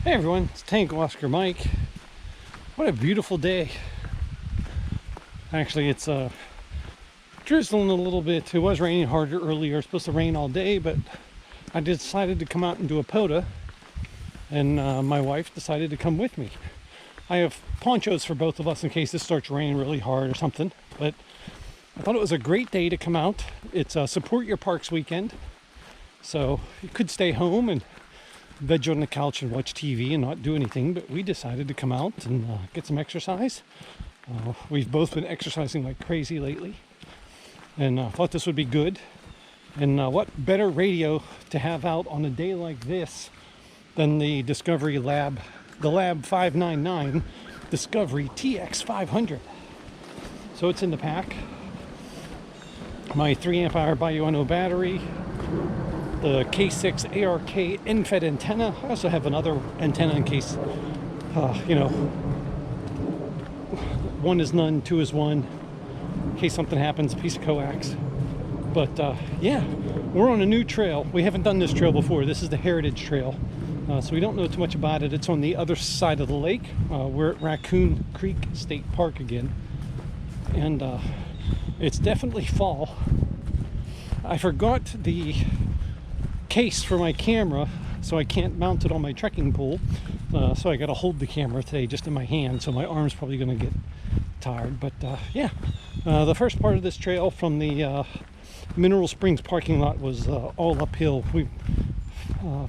Hey everyone, it's Tank Oscar Mike. What a beautiful day. Actually, it's drizzling a little bit. It was raining harder earlier. It was supposed to rain all day, but I decided to come out and do a POTA, and my wife decided to come with me. I have ponchos for both of us in case this starts raining really hard or something, but I thought it was a great day to come out. It's a Support Your Parks weekend, so you could stay home and veg on the couch and watch TV and not do anything, but we decided to come out and get some exercise. We've both been exercising like crazy lately, and thought this would be good. And what better radio to have out on a day like this than the Discovery Lab, the Lab 599 Discovery TX500. So it's in the pack. My 3 amp hour Biono battery, the K6 ARK end-fed antenna. I also have another antenna in case, one is none, two is one, in case something happens, a piece of coax. But yeah, we're on a new trail. We haven't done this trail before. This is the Heritage Trail, so we don't know too much about it. It's on the other side of the lake. We're at Raccoon Creek State Park again, and it's definitely fall. I forgot the case for my camera, so I can't mount it on my trekking pole, so I got to hold the camera today just in my hand, so my arm's probably going to get tired. But yeah, the first part of this trail from the Mineral Springs parking lot was all uphill. We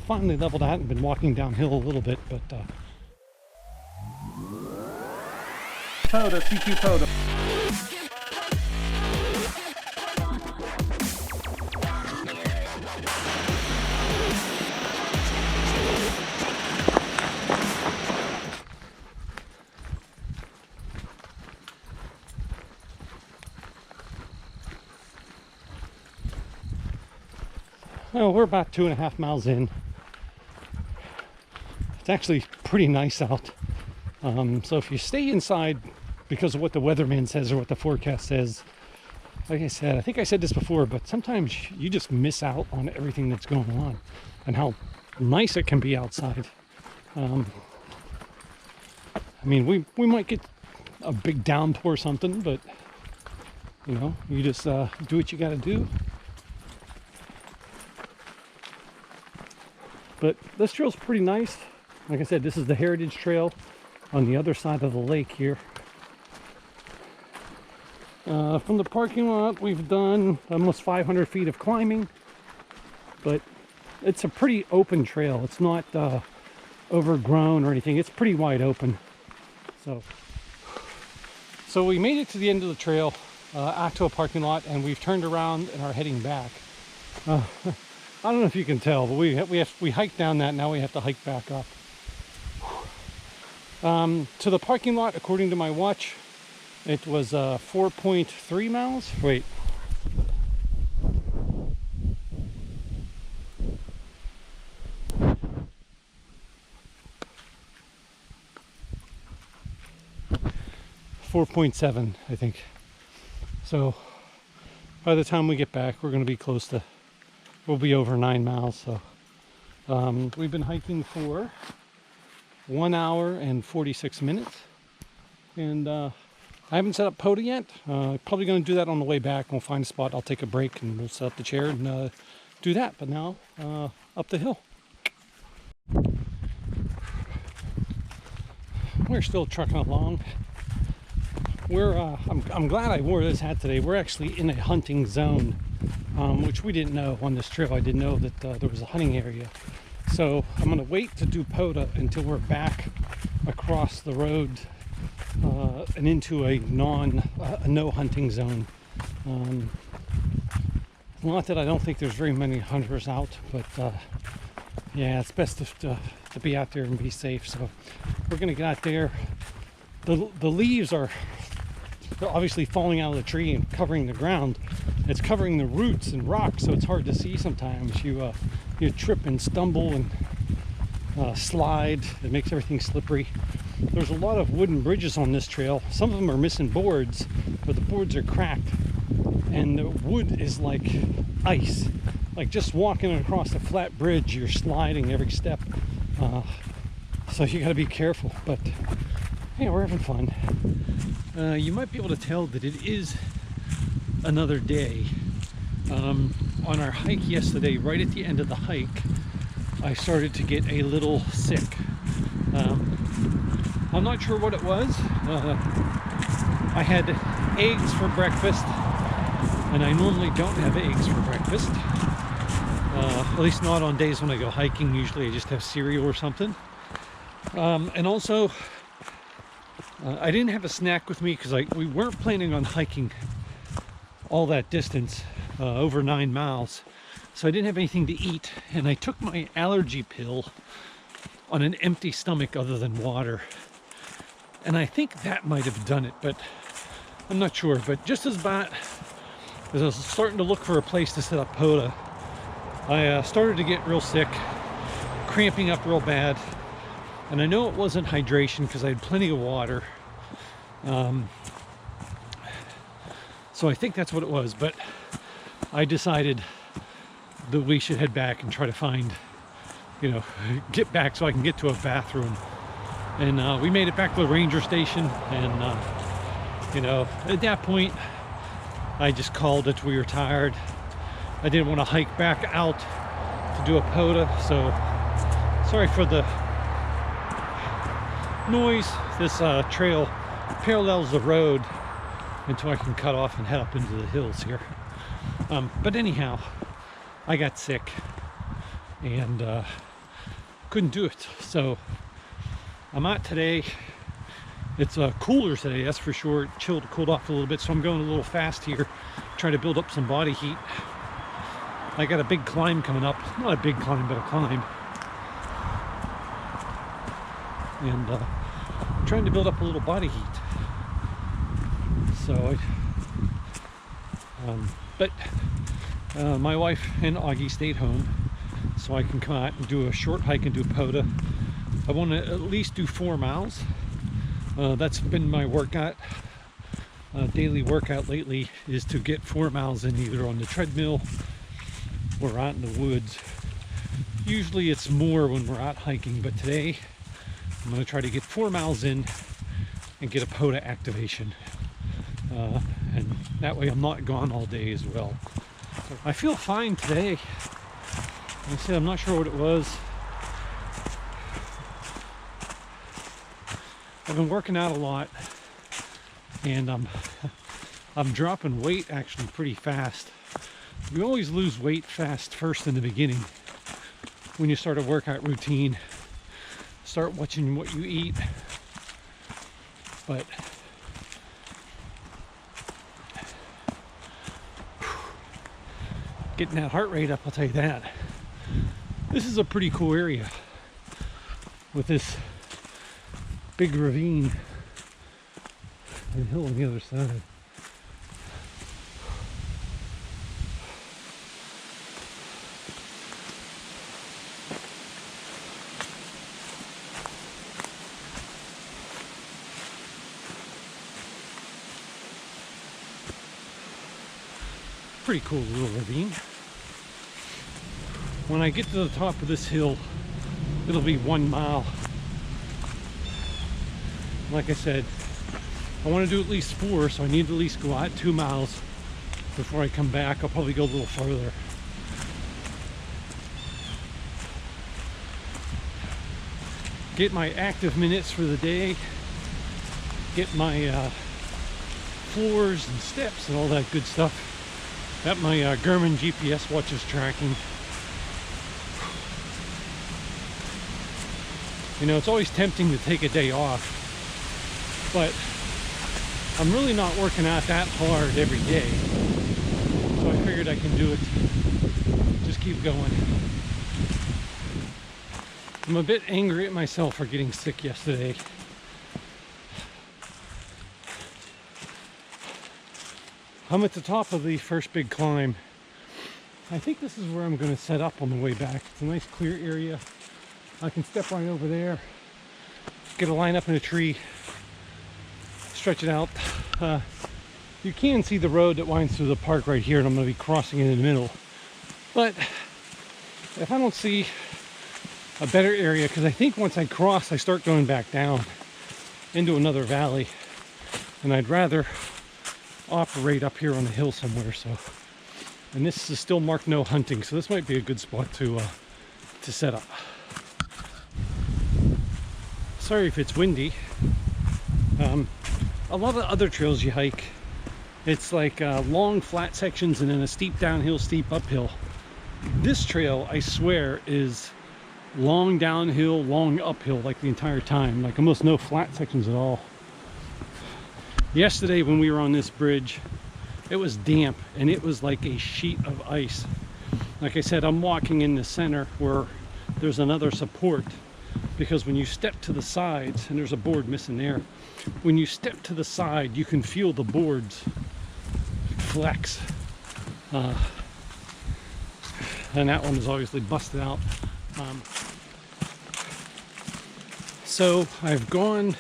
finally leveled out and been walking downhill a little bit, but POTA, TQ POTA. Well, we're about 2.5 miles in. It's actually pretty nice out. So if you stay inside because of what the weatherman says or what the forecast says, like I said, I think I said this before, but sometimes you just miss out on everything that's going on and how nice it can be outside. I mean, we might get a big downpour or something, but you know, you just do what you got to do. But this trail's pretty nice. Like I said, this is the Heritage Trail on the other side of the lake here. From the parking lot, we've done almost 500 feet of climbing, but it's a pretty open trail. It's not overgrown or anything. It's pretty wide open. So we made it to the end of the trail, out to a parking lot, and we've turned around and are heading back. I don't know if you can tell, but we hiked down that. Now we have to hike back up. To the parking lot, according to my watch, it was 4.3 miles. Wait. .7, I think. So by the time we get back, we're going to be close to, we'll be over 9 miles. So we've been hiking for 1 hour and 46 minutes, and I haven't set up POTA yet. Probably going to do that on the way back. We'll find a spot, I'll take a break, and we'll set up the chair and do that. But now up the hill. We're still trucking along. I'm glad I wore this hat today. We're actually in a hunting zone, which we didn't know on this trail. I didn't know that there was a hunting area. So I'm going to wait to do POTA until we're back across the road and into a no hunting zone. Not that I don't think there's very many hunters out, but yeah, it's best to be out there and be safe. So we're going to get out there. The leaves are obviously falling out of the tree and covering the ground. It's covering the roots and rocks, so it's hard to see sometimes. You trip and stumble and slide. It makes everything slippery. There's a lot of wooden bridges on this trail. Some of them are missing boards, but the boards are cracked, and the wood is like ice. Like just walking across a flat bridge, you're sliding every step. So you got to be careful, but hey, we're having fun. You might be able to tell that it is another day. On our hike yesterday, right at the end of the hike, I started to get a little sick. I'm not sure what it was. I had eggs for breakfast, and I normally don't have eggs for breakfast. At least not on days when I go hiking. Usually I just have cereal or something. And also, I didn't have a snack with me because we weren't planning on hiking all that distance, over 9 miles. So I didn't have anything to eat, and I took my allergy pill on an empty stomach other than water. And I think that might have done it, but I'm not sure. But just as I was starting to look for a place to set up POTA, I started to get real sick, cramping up real bad. And I know it wasn't hydration because I had plenty of water. So I think that's what it was, but I decided that we should head back and try to find, get back so I can get to a bathroom. And we made it back to the ranger station, and at that point I just called it. We were tired. I didn't want to hike back out to do a POTA, so sorry for the noise. This trail parallels the road until I can cut off and head up into the hills here. But anyhow, I got sick and couldn't do it. So I'm out today. It's cooler today, that's for sure. It cooled off a little bit, so I'm going a little fast here, trying to build up some body heat. I got a big climb coming up. Not a big climb, but a climb. And trying to build up a little body heat. So my wife and Augie stayed home, so I can come out and do a short hike and do POTA. I want to at least do 4 miles. That's been my workout, daily workout lately, is to get 4 miles in, either on the treadmill or out in the woods. Usually it's more when we're out hiking, but today I'm going to try to get 4 miles in and get a POTA activation. And that way I'm not gone all day as well. So I feel fine today. Like I said, I'm not sure what it was. I've been working out a lot, and I'm dropping weight actually pretty fast. You always lose weight fast first in the beginning when you start a workout routine. Start watching what you eat. But getting that heart rate up, I'll tell you that. This is a pretty cool area with this big ravine and hill on the other side. Pretty cool little ravine. When I get to the top of this hill, it'll be 1 mile. Like I said, I want to do at least 4, so I need to at least go out 2 miles before I come back. I'll probably go a little further. Get my active minutes for the day. Get my floors and steps and all that good stuff that my Garmin GPS watch is tracking. It's always tempting to take a day off, but I'm really not working out that hard every day, so I figured I can do it. Just keep going. I'm a bit angry at myself for getting sick yesterday. I'm at the top of the first big climb. I think this is where I'm going to set up on the way back. It's a nice clear area. I can step right over there, get a line up in a tree, stretch it out. You can see the road that winds through the park right here, and I'm going to be crossing it in the middle. But if I don't see a better area, because I think once I cross, I start going back down into another valley, and I'd rather operate up here on the hill somewhere. So, and this is still marked no hunting, so this might be a good spot to set up. Sorry if it's windy. A lot of other trails you hike, it's like long flat sections and then a steep downhill, steep uphill. This trail, I swear, is long downhill, long uphill, like the entire time, like almost no flat sections at all. Yesterday when we were on this bridge, it was damp and it was like a sheet of ice. Like I said, I'm walking in the center where there's another support, because when you step to the sides, and there's a board missing there, when you step to the side, you can feel the boards flex. And that one is obviously busted out. So I've gone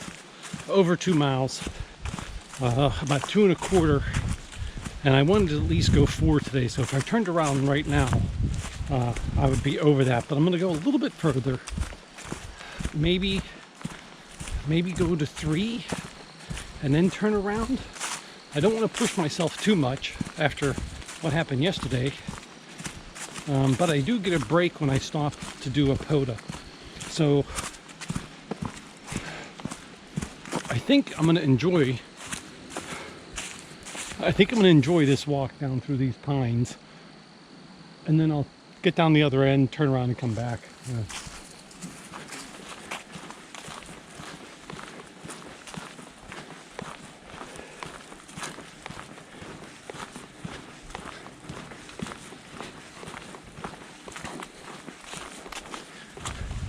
over 2 miles, about 2.25, and I wanted to at least go 4 today. So if I turned around right now, I would be over that, but I'm gonna go a little bit further. Maybe go to 3 and then turn around. I don't want to push myself too much after what happened yesterday, but I do get a break when I stop to do a POTA. So I think I'm going to enjoy this walk down through these pines, and then I'll get down the other end, turn around and come back.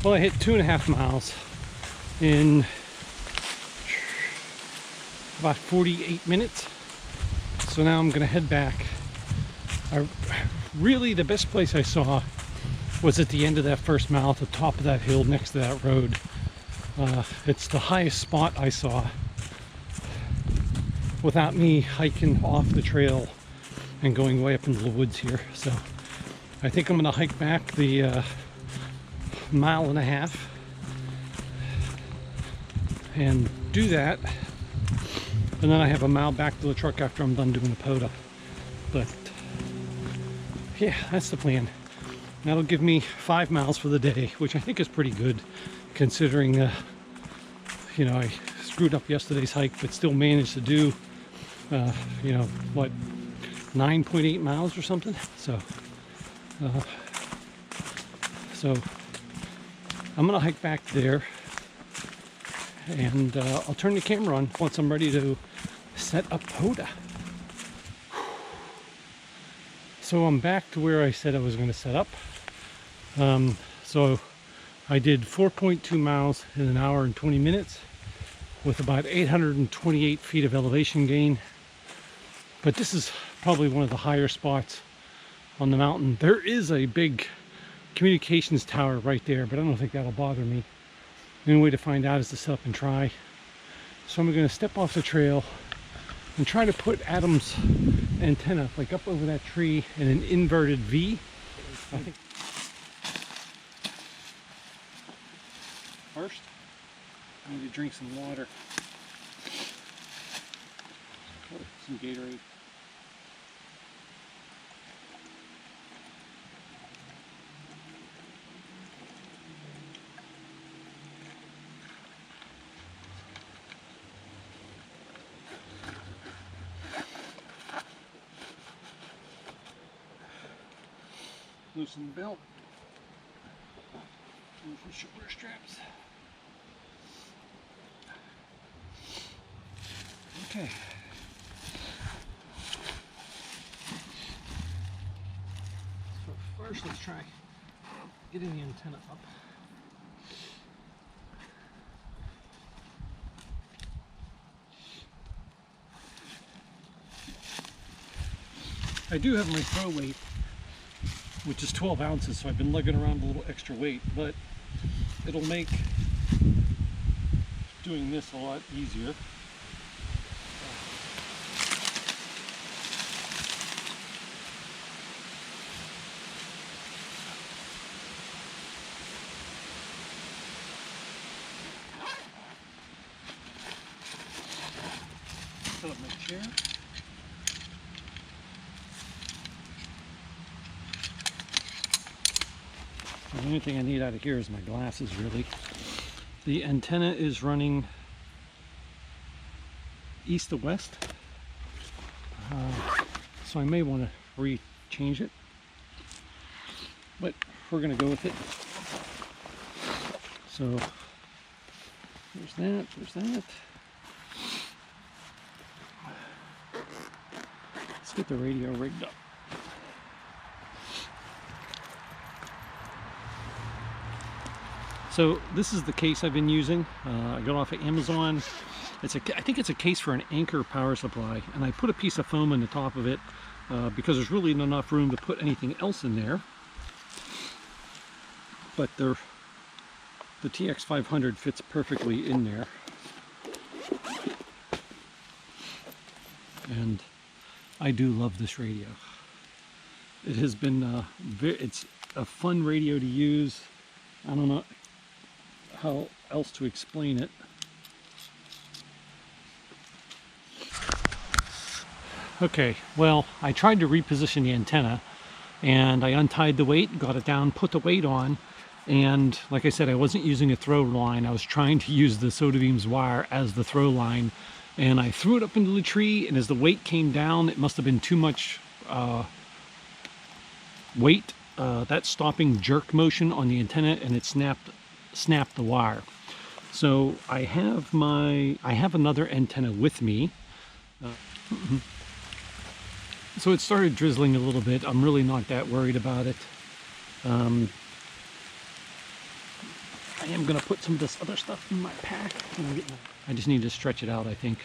Well, I hit 2.5 miles in about 48 minutes. So now I'm gonna head back. Really, the best place I saw was at the end of that first mile, at the top of that hill next to that road. It's the highest spot I saw without me hiking off the trail and going way up into the woods here. So I think I'm gonna hike back the 1.5 miles and do that, and then I have a mile back to the truck after I'm done doing the POTA. But yeah, that's the plan. That'll give me 5 miles for the day, which I think is pretty good considering you know, I screwed up yesterday's hike but still managed to do you know, what, 9.8 miles or something. So I'm gonna hike back there, and I'll turn the camera on once I'm ready to set up POTA. So I'm back to where I said I was going to set up. So I did 4.2 miles in 1 hour and 20 minutes with about 828 feet of elevation gain. But this is probably one of the higher spots on the mountain. There is a big communications tower right there, but I don't think that'll bother me. The only way to find out is to set up and try. So I'm going to step off the trail and try to put Adam's antenna like up over that tree in an inverted V. I think first I need to drink some water. Some Gatorade. Loosen the belt. Loosen shoulder straps. Okay. So first let's try getting the antenna up. I do have my throw weight, which is 12 ounces, so I've been lugging around a little extra weight, but it'll make doing this a lot easier. here. The only thing I need out of here is my glasses, really. The antenna is running east to west, so I may want to re-change it, but we're going to go with it. So there's that, there's that. Let's get the radio rigged up. So this is the case I've been using. I got off of Amazon. I think it's a case for an Anchor power supply, and I put a piece of foam on the top of it because there's really not enough room to put anything else in there. But the TX500 fits perfectly in there. And I do love this radio. It has been it's a fun radio to use. I don't know how else to explain it. Okay, well, I tried to reposition the antenna, and I untied the weight, got it down, put the weight on, and like I said, I wasn't using a throw line. I was trying to use the Soda Beams wire as the throw line, and I threw it up into the tree, and as the weight came down, it must have been too much weight, that stopping jerk motion on the antenna, and it snapped the wire. So I have another antenna with me. So it started drizzling a little bit. I'm really not that worried about it. I am going to put some of this other stuff in my pack. I just need to stretch it out, I think.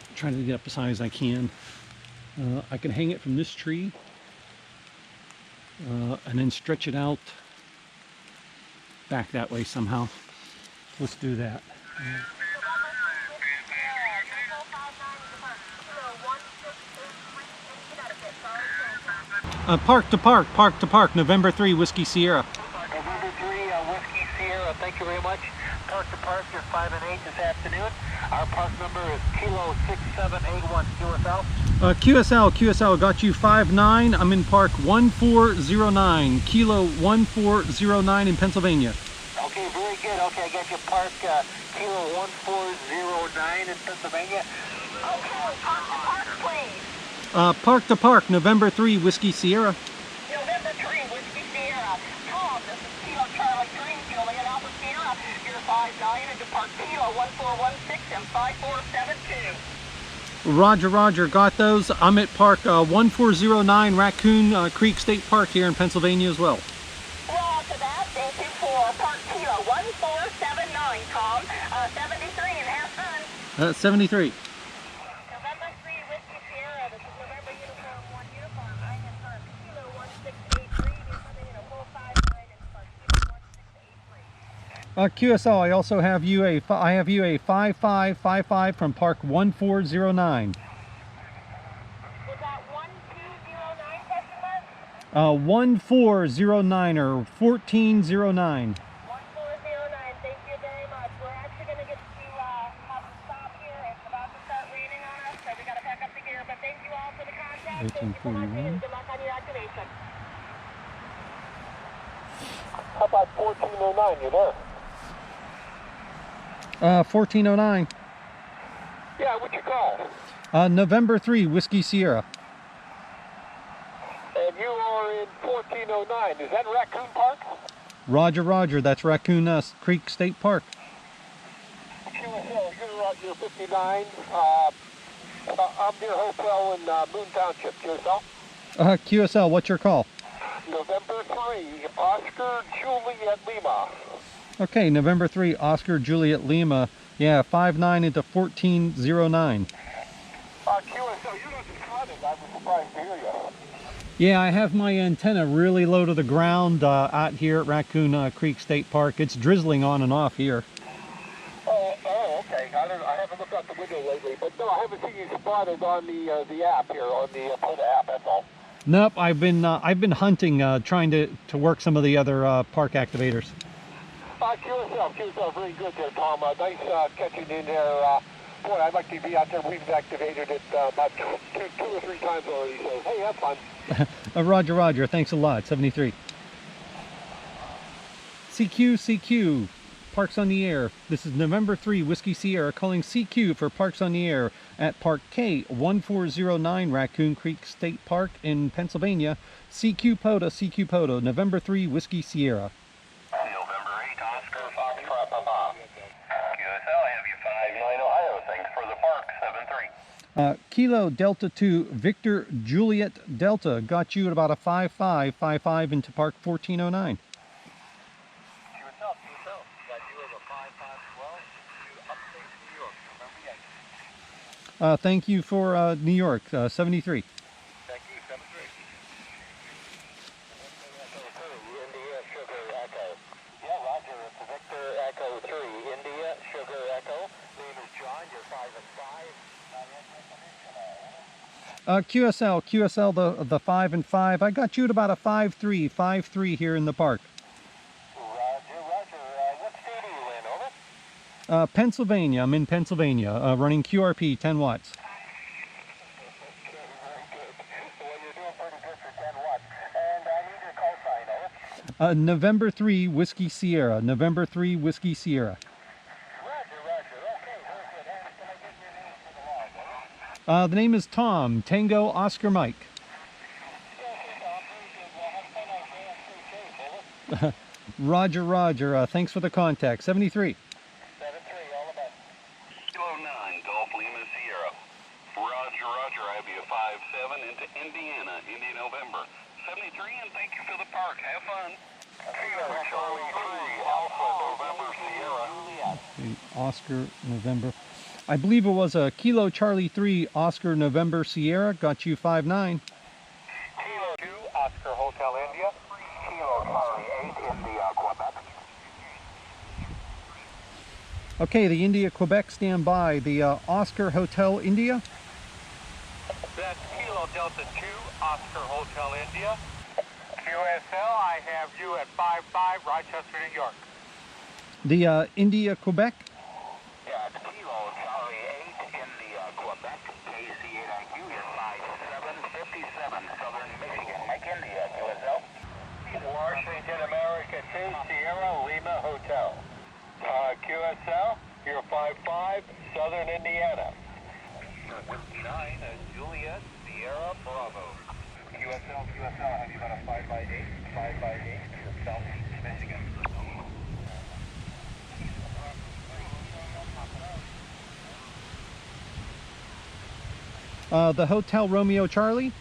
I'm trying to get up as high as I can. I can hang it from this tree and then stretch it out back that way somehow. Let's do that. Park to park, November 3, Whiskey Sierra. November 3, Whiskey Sierra, thank you very much. Park to park, you're 5 and 8 this afternoon. Our park number is Kilo 6781 QSL. QSL, got you 5-9. I'm in park 1409, Kilo 1409 in Pennsylvania. Okay, very good. Okay, I got you park Kilo 1409 in Pennsylvania. Okay, park to park, please. Park to park, November 3, Whiskey Sierra. November 3, Whiskey Sierra. Tom, this is Kilo Charlie 3, Juliet Alpha Sierra. You're 5-9 into park Kilo 1416 and 5472. Roger, got those. I'm at park 1409 Raccoon Creek State Park here in Pennsylvania as well. Roger that. Thank you for park Kilo 1479, Tom. 73 and have fun. 73. November 3, Whiskey Sierra. This is November Uniform 1 Uniform. I have park Kilo 1683. You're coming in a 459 and park Kilo 1683. QSL, I also have you a 5555 from park 1409. Was that 1209 question mark? 1409 or 1409. 1409. Thank you very much. We're actually going to get to have to stop here. It's about to start raining on us, so we got to pack up the gear. But thank you all for the contact. Thank you so much, and good luck on your activation. How about 1409? You there? 1409. Yeah, what'd you call? November 3, Whiskey Sierra. And you are in 1409. Is that Raccoon Park? Roger, that's Raccoon Creek State Park. You're 59. I'm near hotel in Moon Township. QSL? QSL, what's your call? November 3, Oscar Juliet Lima. Okay, November 3, Oscar Juliet Lima. Yeah, 59 into 1409. QSL, you look excited. I was surprised to hear you. Yeah, I have my antenna really low to the ground out here at Raccoon Creek State Park. It's drizzling on and off here. Oh, okay. I haven't looked out the window lately, but no, I haven't seen you spotted on the app here, on the POTA app, that's all. Nope, I've been hunting, trying to work some of the other park activators. QSL, very good there, Tom. Nice catching in there. Boy, I'd like to be out there. We've activated it about two or three times already, so hey, have fun. Roger, Roger. Thanks a lot. 73. CQ, Parks on the Air. This is November 3, Whiskey Sierra, calling CQ for Parks on the Air at Park K1409, Raccoon Creek State Park in Pennsylvania. CQ POTA, November 3, Whiskey Sierra. November 8, Oscar Foxtrot Papa. QSL, I have you 59 Ohio. Thanks for the park, 7-3. Kilo Delta 2, Victor Juliet Delta, got you at about a 55 into Park 1409. QSL, got you as a 5512 to upstate New York, November 8. Thank you for New York, 73. Thank you, 7-3. India Sugar Echo. Yeah, Roger, it's Victor Echo 3, India Sugar Echo. Name is John, you're 5 and 5. QSL, the 5 and 5. I got you at about a 5-3 here in the park. Roger. What state are you in, over? Pennsylvania. I'm in Pennsylvania, running QRP 10 watts. Okay, very good. Well, you're doing pretty good for 10 watts. And I need your call sign, over. November 3, Whiskey Sierra. November 3, Whiskey Sierra. Roger. Okay, very good. And can I get your name for the log, over? The name is Tom, Tango Oscar Mike. Roger. Thanks for the contact. 73. 7-3, all the best. Kilo 9, Golf Lima Sierra. Roger, I have you 5-7 into Indiana, November. 73, and thank you for the park. Have fun. Kilo Charlie 3, Alpha, November Sierra. Oscar November. I believe it was a Kilo Charlie 3, Oscar November Sierra. Got you 5-9. Kilo 2, Oscar Hotel India. Kilo Charlie 8, India, Quebec. Okay, the India Quebec stand by. The Oscar Hotel India. That's Kilo Delta 2, Oscar Hotel India. QSL, I have you at 55, Rochester, New York. The India Quebec. Yeah, it's Kilo Charlie 8, India, Quebec. KC8IQ is 5757, Southern Michigan. Mike India, QSL. Washington, America 2, Sierra Lima Hotel. QSL, you're 55, Southern Indiana. Whiskey 9, Juliet, Sierra, Bravo. QSL, I have you about a 5x8 to Southeast Michigan. The Hotel Romeo Charlie.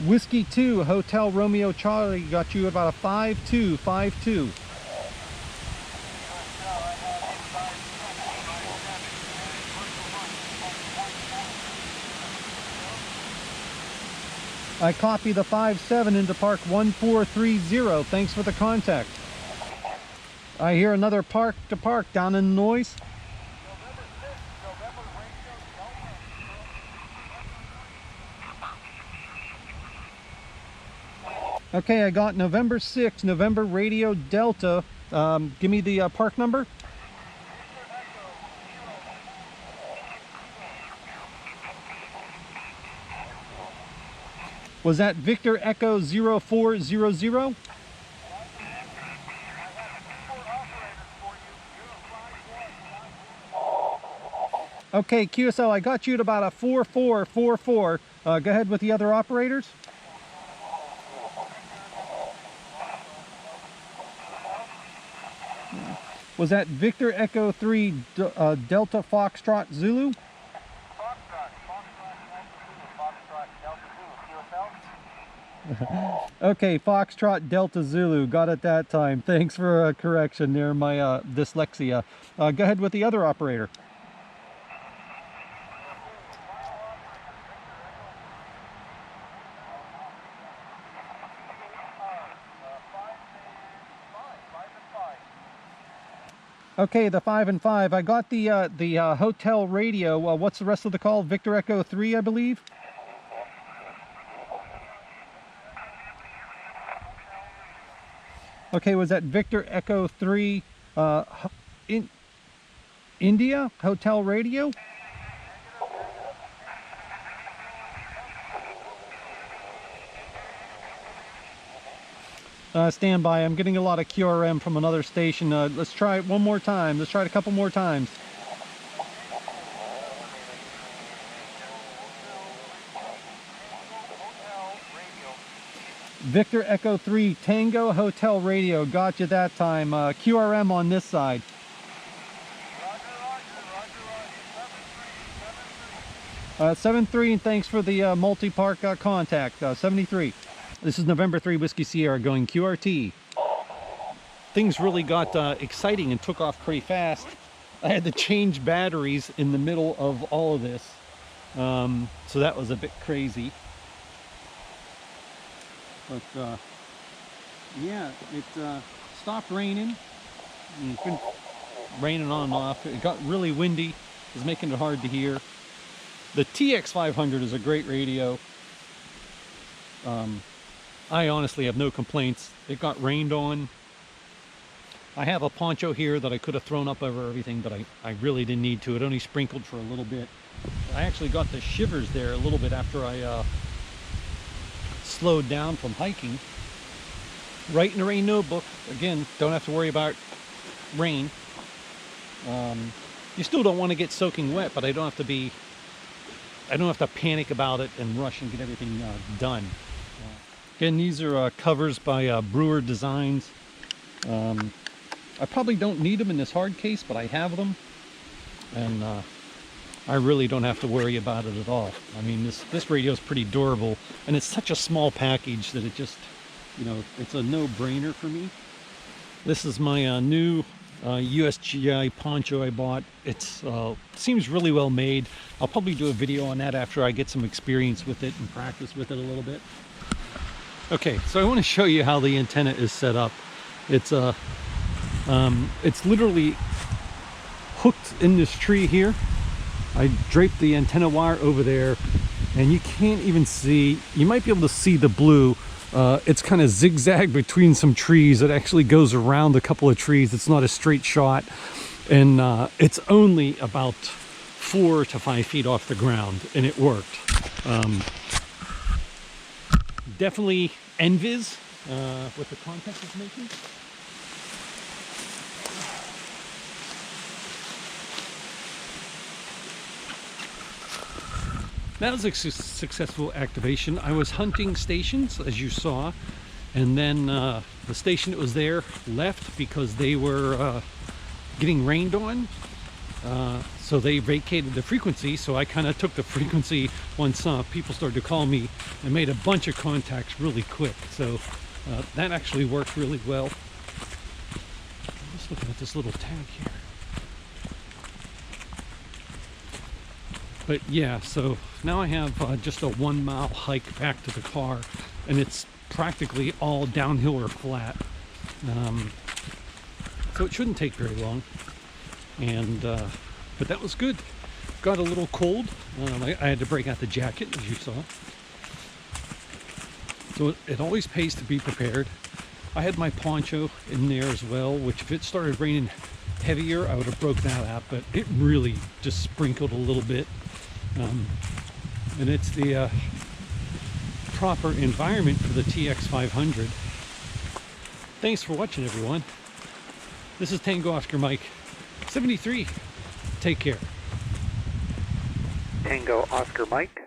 Whiskey 2, Hotel Romeo Charlie, got you about a 5-2. I copy the 5-7 into Park 1430. Thanks for the contact. I hear another park to park down in the noise. Okay, I got November 6, November Radio Delta. Give me the park number. Was that Victor Echo 0400? Okay, QSL, I got you at about a 4444. Go ahead with the other operators. Was that Victor Echo 3 Delta Foxtrot Zulu? Okay, Foxtrot Delta Zulu. Got it that time. Thanks for a correction there, my dyslexia. Go ahead with the other operator. Okay, the 5 and 5. I got the hotel radio. What's the rest of the call? Victor Echo 3, I believe. Okay, was that Victor Echo 3 In India Hotel Radio. Stand by. I'm getting a lot of QRM from another station. Let's try it one more time. Let's try it a couple more times. Victor Echo 3 Tango Hotel Radio. Got you that time. QRM on this side. Roger, 73, and thanks for the multi-park contact. 73. This is November 3 Whiskey Sierra going QRT. Things really got exciting and took off pretty fast. I had to change batteries in the middle of all of this. So that was a bit crazy. But yeah, it stopped raining. It's been raining on and off. It got really windy. It was making it hard to hear. The TX500 is a great radio. I honestly have no complaints. It got rained on. I have a poncho here that I could have thrown up over everything, but I really didn't need to. It only sprinkled for a little bit. I actually got the shivers there a little bit after I slowed down from hiking. Write in the rain notebook. Again, don't have to worry about rain. You still don't want to get soaking wet, but I don't have to panic about it and rush and get everything done. Again, these are covers by Brewer Designs. I probably don't need them in this hard case, but I have them, and I really don't have to worry about it at all. I mean, this radio is pretty durable, and it's such a small package that it just, you know, it's a no-brainer for me. This is my new USGI poncho I bought. It's seems really well made. I'll probably do a video on that after I get some experience with it and practice with it a little bit. Okay, so I want to show you how the antenna is set up. It's literally hooked in this tree here. I draped the antenna wire over there, and you can't even see. You might be able to see the blue. It's kind of zigzag between some trees. It actually goes around a couple of trees. It's not a straight shot, and it's only about 4 to 5 feet off the ground, and it worked. Definitely envies what the contact is making. That was a successful activation. I was hunting stations, as you saw, and then the station that was there left because they were getting rained on. So they vacated the frequency, so I kind of took the frequency once people started to call me and made a bunch of contacts really quick. So that actually worked really well. I'm just looking at this little tag here. But yeah, so now I have just a 1 mile hike back to the car, and it's practically all downhill or flat. So it shouldn't take very long. And but that was good. Got a little cold. I had to break out the jacket, as you saw. So it always pays to be prepared. I had my poncho in there as well, which if it started raining heavier, I would have broke that out, but it really just sprinkled a little bit. And it's the proper environment for the TX500. Thanks for watching, everyone. This is Tango Oscar Mike 73. Take care. Tango Oscar Mike